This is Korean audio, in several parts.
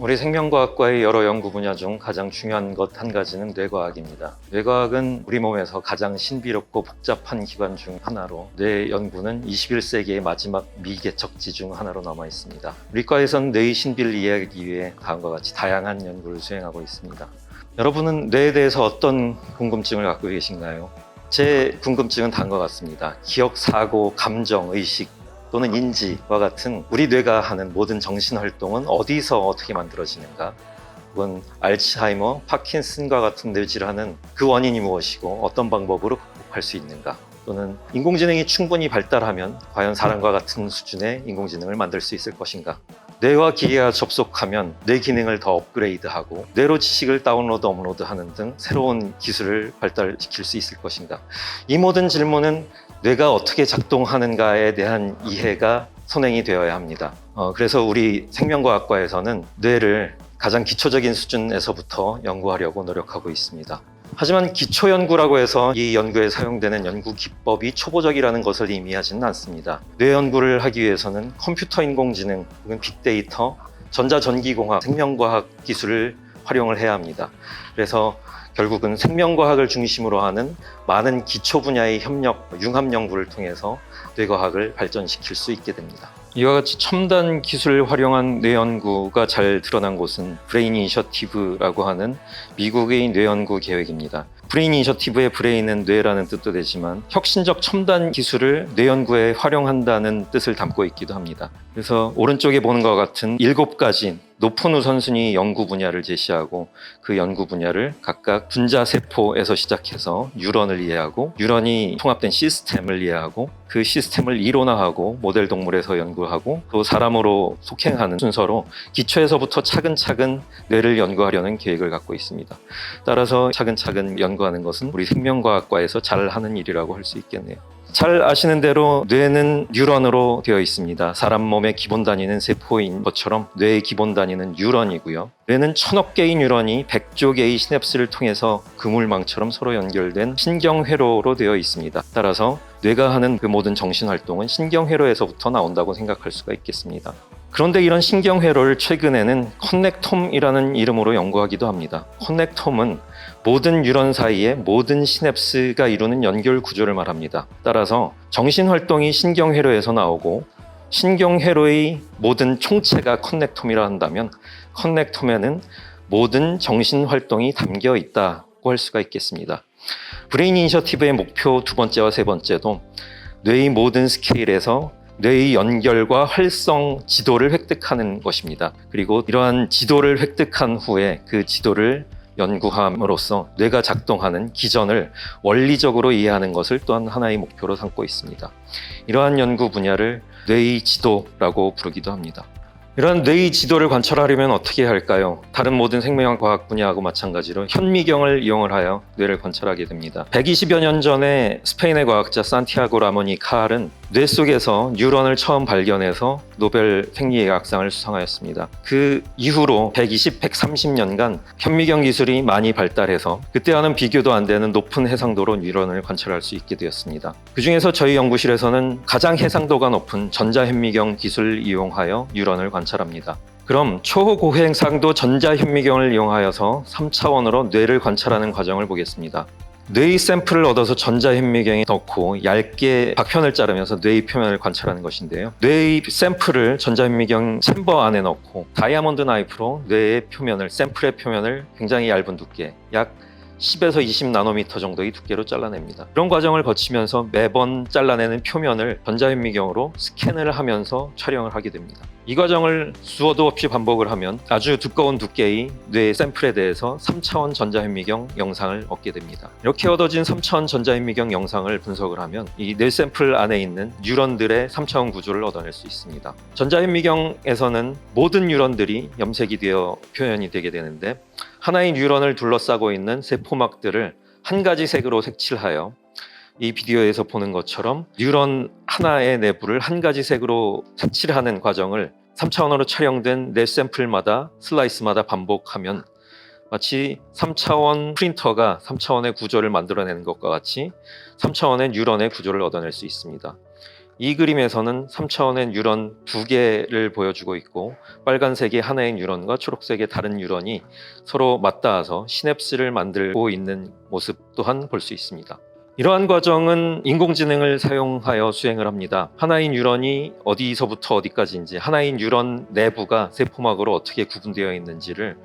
우리 생명과학과의 여러 연구 분야 중 가장 중요한 것 한 가지는 뇌과학입니다. 뇌과학은 우리 몸에서 가장 신비롭고 복잡한 기관 중 하나로 뇌 연구는 21세기의 마지막 미개척지 중 하나로 남아 있습니다. 우리 과에서는 뇌의 신비를 이해하기 위해 다음과 같이 다양한 연구를 수행하고 있습니다. 여러분은 뇌에 대해서 어떤 궁금증을 갖고 계신가요? 제 궁금증은 다음과 같습니다. 기억, 사고, 감정, 의식 또는 인지와 같은 우리 뇌가 하는 모든 정신활동은 어디서 어떻게 만들어지는가? 혹은 알츠하이머, 파킨슨과 같은 뇌질환은 그 원인이 무엇이고 어떤 방법으로 극복할 수 있는가? 또는 인공지능이 충분히 발달하면 과연 사람과 같은 수준의 인공지능을 만들 수 있을 것인가? 뇌와 기계가 접속하면 뇌 기능을 더 업그레이드하고 뇌로 지식을 다운로드, 업로드하는 등 새로운 기술을 발달시킬 수 있을 것인가? 이 모든 질문은 뇌가 어떻게 작동하는가에 대한 이해가 선행이 되어야 합니다. 그래서 우리 생명과학과에서는 뇌를 가장 기초적인 수준에서부터 연구하려고 노력하고 있습니다. 하지만 기초연구라고 해서 이 연구에 사용되는 연구 기법이 초보적이라는 것을 의미하지는 않습니다. 뇌 연구를 하기 위해서는 컴퓨터 인공지능 혹은 빅데이터, 전자전기공학, 생명과학 기술을 활용을 해야 합니다. 그래서 결국은 생명과학을 중심으로 하는 많은 기초 분야의 협력, 융합 연구를 통해서 뇌과학을 발전시킬 수 있게 됩니다. 이와 같이 첨단 기술을 활용한 뇌 연구가 잘 드러난 곳은 브레인 이니셔티브라고 하는 미국의 뇌 연구 계획입니다. 브레인 이니셔티브의 브레인은 뇌라는 뜻도 되지만 혁신적 첨단 기술을 뇌 연구에 활용한다는 뜻을 담고 있기도 합니다. 그래서 오른쪽에 보는 것 같은 7가지 높은 우선순위 연구 분야를 제시하고 그 연구 분야를 각각 분자세포에서 시작해서 뉴런을 이해하고 뉴런이 통합된 시스템을 이해하고 그 시스템을 이론화하고 모델 동물에서 연구하고 또 사람으로 속행하는 순서로 기초에서부터 차근차근 뇌를 연구하려는 계획을 갖고 있습니다. 따라서 차근차근 연구하는 것은 우리 생명과학과에서 잘 하는 일이라고 할 수 있겠네요. 잘 아시는 대로 뇌는 뉴런으로 되어 있습니다. 사람 몸의 기본 단위는 세포인 것처럼 뇌의 기본 단위는 뉴런이고요. 뇌는 1000억 개의 뉴런이 100조 개의 시냅스를 통해서 그물망처럼 서로 연결된 신경회로로 되어 있습니다. 따라서 뇌가 하는 그 모든 정신활동은 신경회로에서부터 나온다고 생각할 수가 있겠습니다. 그런데 이런 신경회로를 최근에는 커넥톰이라는 이름으로 연구하기도 합니다. 커넥톰은 모든 뉴런 사이에 모든 시냅스가 이루는 연결 구조를 말합니다. 따라서 정신활동이 신경회로에서 나오고 신경회로의 모든 총체가 커넥톰이라 한다면 커넥톰에는 모든 정신활동이 담겨 있다고 할 수가 있겠습니다. 브레인 이니셔티브의 목표 2번째와 3번째도 뇌의 모든 스케일에서 뇌의 연결과 활성 지도를 획득하는 것입니다. 그리고 이러한 지도를 획득한 후에 그 지도를 연구함으로써 뇌가 작동하는 기전을 원리적으로 이해하는 것을 또한 하나의 목표로 삼고 있습니다. 이러한 연구 분야를 뇌의 지도라고 부르기도 합니다. 이러한 뇌의 지도를 관찰하려면 어떻게 할까요? 다른 모든 생명과학 분야하고 마찬가지로 현미경을 이용을 하여 뇌를 관찰하게 됩니다. 120여 년 전에 스페인의 과학자 산티아고 라몬 이 카알은 뇌 속에서 뉴런을 처음 발견해서 노벨 생리의학상을 수상하였습니다. 그 이후로 130년간 현미경 기술이 많이 발달해서 그때와는 비교도 안 되는 높은 해상도로 뉴런을 관찰할 수 있게 되었습니다. 그 중에서 저희 연구실에서는 가장 해상도가 높은 전자현미경 기술을 이용하여 뉴런을 관찰합니다. 그럼 초고해상도 전자현미경을 이용하여서 3차원으로 뇌를 관찰하는 과정을 보겠습니다. 뇌의 샘플을 얻어서 전자현미경에 넣고 얇게 박편을 자르면서 뇌의 표면을 관찰하는 것인데요. 뇌의 샘플을 전자현미경 챔버 안에 넣고 다이아몬드 나이프로 뇌의 표면을, 샘플의 표면을 굉장히 얇은 두께, 약 10에서 20 나노미터 정도의 두께로 잘라냅니다. 이런 과정을 거치면서 매번 잘라내는 표면을 전자현미경으로 스캔을 하면서 촬영을 하게 됩니다. 이 과정을 수도 없이 반복을 하면 아주 두꺼운 두께의 뇌 샘플에 대해서 3차원 전자현미경 영상을 얻게 됩니다. 이렇게 얻어진 3차원 전자현미경 영상을 분석을 하면 이 뇌 샘플 안에 있는 뉴런들의 3차원 구조를 얻어낼 수 있습니다. 전자현미경에서는 모든 뉴런들이 염색이 되어 표현이 되게 되는데 하나의 뉴런을 둘러싸고 있는 세포막들을 한 가지 색으로 색칠하여 이 비디오에서 보는 것처럼 뉴런 하나의 내부를 한 가지 색으로 색칠하는 과정을 3차원으로 촬영된 뇌 샘플마다 슬라이스마다 반복하면 마치 3차원 프린터가 3차원의 구조를 만들어내는 것과 같이 3차원의 뉴런의 구조를 얻어낼 수 있습니다. 이 그림에서는 3차원의 뉴런 두 개를 보여주고 있고 빨간색이 하나의 뉴런과 초록색의 다른 뉴런이 서로 맞닿아서 시냅스를 만들고 있는 모습 또한 볼 수 있습니다. 이러한 과정은 인공지능을 사용하여 수행을 합니다. 하나의 뉴런이 어디서부터 어디까지인지, 하나의 뉴런 내부가 세포막으로 어떻게 구분되어 있는지를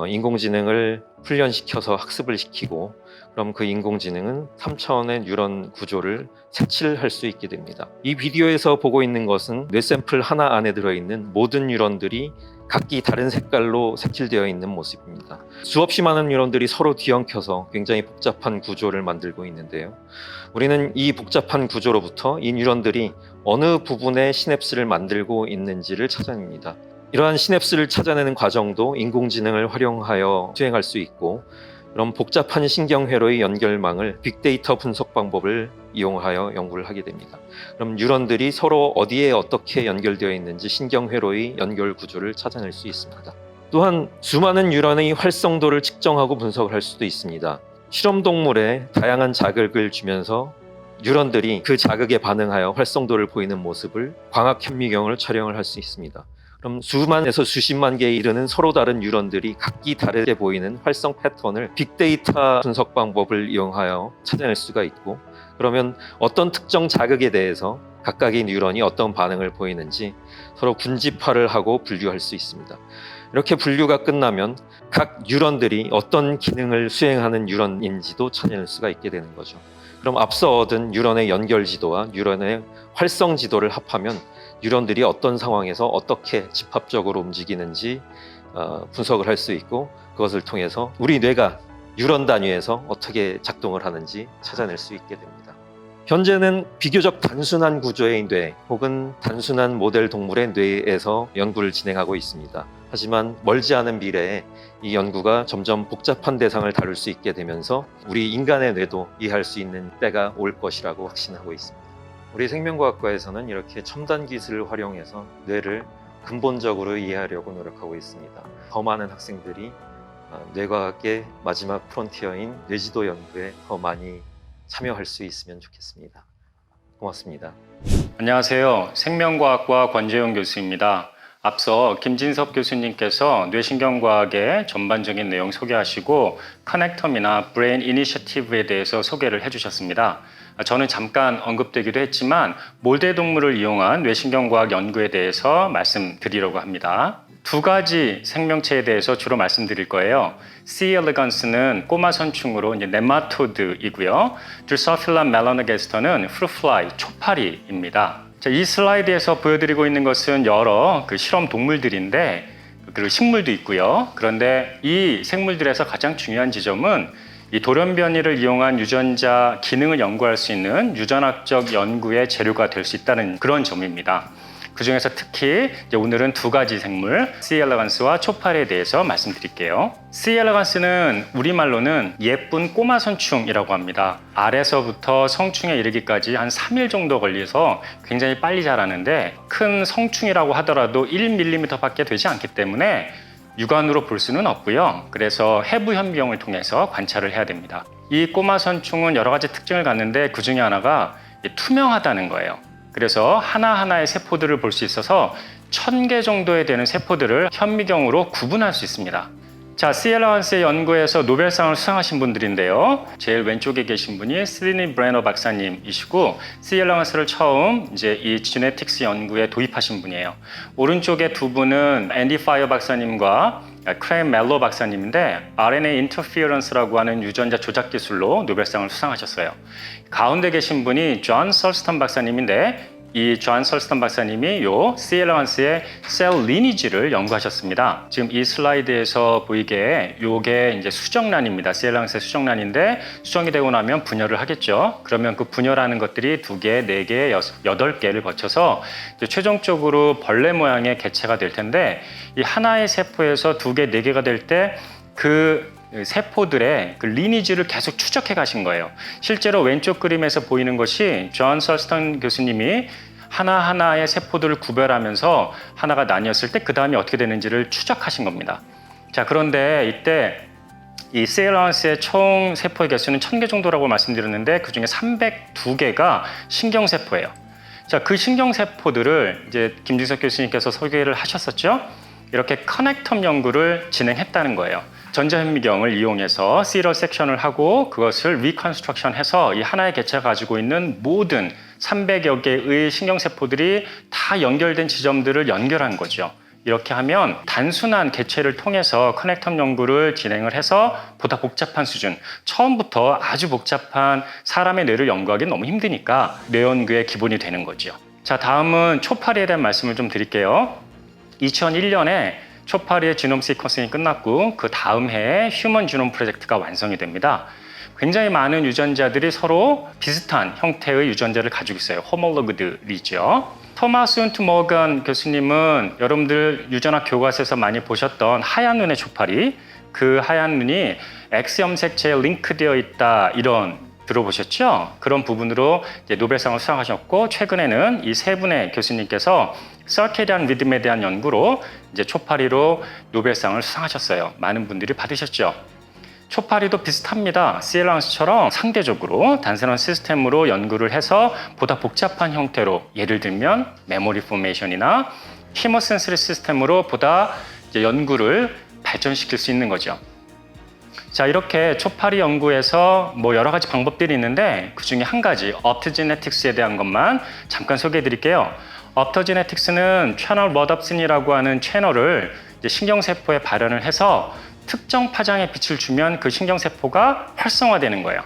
인공지능을 훈련시켜서 학습을 시키고, 그럼 그 인공지능은 3차원의 뉴런 구조를 색칠할 수 있게 됩니다. 이 비디오에서 보고 있는 것은 뇌샘플 하나 안에 들어있는 모든 뉴런들이 각기 다른 색깔로 색칠되어 있는 모습입니다. 수없이 많은 뉴런들이 서로 뒤엉켜서 굉장히 복잡한 구조를 만들고 있는데요. 우리는 이 복잡한 구조로부터 이 뉴런들이 어느 부분에 시냅스를 만들고 있는지를 찾아냅니다. 이러한 시냅스를 찾아내는 과정도 인공지능을 활용하여 수행할 수 있고, 그럼 복잡한 신경회로의 연결망을 빅데이터 분석 방법을 이용하여 연구를 하게 됩니다. 그럼 뉴런들이 서로 어디에 어떻게 연결되어 있는지 신경회로의 연결 구조를 찾아낼 수 있습니다. 또한 수많은 뉴런의 활성도를 측정하고 분석을 할 수도 있습니다. 실험 동물에 다양한 자극을 주면서 뉴런들이 그 자극에 반응하여 활성도를 보이는 모습을 광학 현미경으로 촬영을 할 수 있습니다. 그럼 수만에서 수십만 개에 이르는 서로 다른 뉴런들이 각기 다르게 보이는 활성 패턴을 빅데이터 분석 방법을 이용하여 찾아낼 수가 있고, 그러면 어떤 특정 자극에 대해서 각각의 뉴런이 어떤 반응을 보이는지 서로 군집화를 하고 분류할 수 있습니다. 이렇게 분류가 끝나면 각 뉴런들이 어떤 기능을 수행하는 뉴런인지도 찾아낼 수가 있게 되는 거죠. 그럼 앞서 얻은 뉴런의 연결 지도와 뉴런의 활성 지도를 합하면 뉴런들이 어떤 상황에서 어떻게 집합적으로 움직이는지 분석을 할 수 있고, 그것을 통해서 우리 뇌가 뉴런 단위에서 어떻게 작동을 하는지 찾아낼 수 있게 됩니다. 현재는 비교적 단순한 구조의 뇌 혹은 단순한 모델 동물의 뇌에서 연구를 진행하고 있습니다. 하지만 멀지 않은 미래에 이 연구가 점점 복잡한 대상을 다룰 수 있게 되면서 우리 인간의 뇌도 이해할 수 있는 때가 올 것이라고 확신하고 있습니다. 우리 생명과학과에서는 이렇게 첨단 기술을 활용해서 뇌를 근본적으로 이해하려고 노력하고 있습니다. 더 많은 학생들이 뇌과학의 마지막 프론티어인 뇌지도 연구에 더 많이 참여할 수 있으면 좋겠습니다. 고맙습니다. 안녕하세요. 생명과학과 권재용 교수입니다. 앞서 김진섭 교수님께서 뇌신경과학의 전반적인 내용 소개하시고 커넥텀이나 브레인 이니셔티브에 대해서 소개를 해주셨습니다. 저는 잠깐 언급되기도 했지만 몰대 동물을 이용한 뇌신경과학 연구에 대해서 말씀드리려고 합니다. 두 가지 생명체에 대해서 주로 말씀드릴 거예요. C. elegance는 꼬마 선충으로 네마토드이고요. 드로소필라 멜라노게스터는 프루플라이, 초파리입니다. 이 슬라이드에서 보여드리고 있는 것은 여러 실험 동물들인데, 그리고 식물도 있고요. 그런데 이 생물들에서 가장 중요한 지점은 이 돌연변이를 이용한 유전자 기능을 연구할 수 있는 유전학적 연구의 재료가 될 수 있다는 그런 점입니다. 그 중에서 특히 오늘은 두 가지 생물 C. elegance와 초파리에 대해서 말씀드릴게요. C. elegance는 우리말로는 예쁜 꼬마 선충이라고 합니다. 알에서부터 성충에 이르기까지 한 3일 정도 걸려서 굉장히 빨리 자라는데, 큰 성충이라고 하더라도 1mm 밖에 되지 않기 때문에 육안으로 볼 수는 없고요. 그래서 해부 현미경을 통해서 관찰을 해야 됩니다. 이 꼬마 선충은 여러 가지 특징을 갖는데 그 중에 하나가 투명하다는 거예요. 그래서 하나하나의 세포들을 볼 수 있어서 1000개 정도에 되는 세포들을 현미경으로 구분할 수 있습니다. 자, C. elegance의 연구에서 노벨상을 수상하신 분들인데요. 제일 왼쪽에 계신 분이 시드니 브레너 박사님이시고, C. elegance를 처음 이 지네틱스 연구에 도입하신 분이에요. 오른쪽에 두 분은 앤디 파이어 박사님과 크레임 멜로 박사님인데, RNA 인터피어런스라고 하는 유전자 조작 기술로 노벨상을 수상하셨어요. 가운데 계신 분이 존 설스턴 박사님인데, 이 존 설스턴 박사님이 요 C. elegance의 셀 리니지를 연구하셨습니다. 지금 이 슬라이드에서 보이게 요게 이제 수정란입니다. C. elegance의 수정란인데, 수정이 되고 나면 분열을 하겠죠. 그러면 그 분열하는 것들이 2개, 4개, 8개를 거쳐서 최종적으로 벌레 모양의 개체가 될 텐데, 이 하나의 세포에서 2개, 4개가 될 때 그 세포들의 그 리니지를 계속 추적해 가신 거예요. 실제로 왼쪽 그림에서 보이는 것이 존 설스턴 교수님이 하나하나의 세포들을 구별하면서 하나가 나뉘었을 때 그 다음에 어떻게 되는지를 추적하신 겁니다. 자, 그런데 이때 이 C. elegance의 총 세포의 개수는 1000개 정도라고 말씀드렸는데, 그 중에 302개가 신경세포예요. 자, 그 신경세포들을 이제 김진석 교수님께서 소개를 하셨었죠. 이렇게 커넥텀 연구를 진행했다는 거예요. 전자현미경을 이용해서 시럴 섹션을 하고 그것을 리컨스트럭션해서 이 하나의 개체가 가지고 있는 모든 300여 개의 신경세포들이 다 연결된 지점들을 연결한 거죠. 이렇게 하면 단순한 개체를 통해서 커넥텀 연구를 진행을 해서 보다 복잡한 수준, 처음부터 아주 복잡한 사람의 뇌를 연구하기는 너무 힘드니까 뇌 연구의 기본이 되는 거죠. 자, 다음은 초파리에 대한 말씀을 좀 드릴게요. 2001년에 초파리의 지놈 시퀀싱이 끝났고 그 다음 해에 휴먼 지놈 프로젝트가 완성이 됩니다. 굉장히 많은 유전자들이 서로 비슷한 형태의 유전자를 가지고 있어요. 호몰로그들이죠. 토마스 훈트 모건 교수님은 여러분들 유전학 교과서에서 많이 보셨던 하얀 눈의 초파리, 그 하얀 눈이 X 염색체에 링크되어 있다, 이런 들어보셨죠? 그런 부분으로 이제 노벨상을 수상하셨고, 최근에는 이 세 분의 교수님께서 서케디안 리듬에 대한 연구로 이제 초파리로 노벨상을 수상하셨어요. 많은 분들이 받으셨죠. 초파리도 비슷합니다. CLRNS처럼 상대적으로 단순한 시스템으로 연구를 해서 보다 복잡한 형태로, 예를 들면 메모리 포메이션이나 히모센서리 시스템으로 보다 이제 연구를 발전시킬 수 있는 거죠. 자, 이렇게 초파리 연구에서 뭐 여러 가지 방법들이 있는데 그 중에 한 가지 업토제네틱스에 대한 것만 잠깐 소개해 드릴게요. 업토제네틱스는 채널 워덥슨이라고 하는 채널을 이제 신경세포에 발현을 해서 특정 파장의 빛을 주면 그 신경세포가 활성화되는 거예요.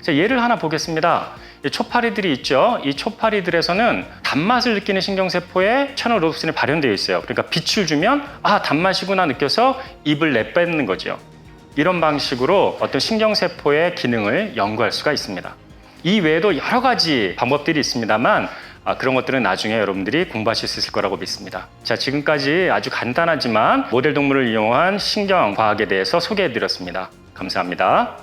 자, 예를 하나 보겠습니다. 이 초파리들이 있죠. 이 초파리들에서는 단맛을 느끼는 신경세포에 채널 워덥슨이 발현되어 있어요. 그러니까 빛을 주면 아, 단맛이구나 느껴서 입을 내뱉는 거죠. 이런 방식으로 어떤 신경세포의 기능을 연구할 수가 있습니다. 이 외에도 여러 가지 방법들이 있습니다만 그런 것들은 나중에 여러분들이 공부하실 수 있을 거라고 믿습니다. 자, 지금까지 아주 간단하지만 모델 동물을 이용한 신경과학에 대해서 소개해드렸습니다. 감사합니다.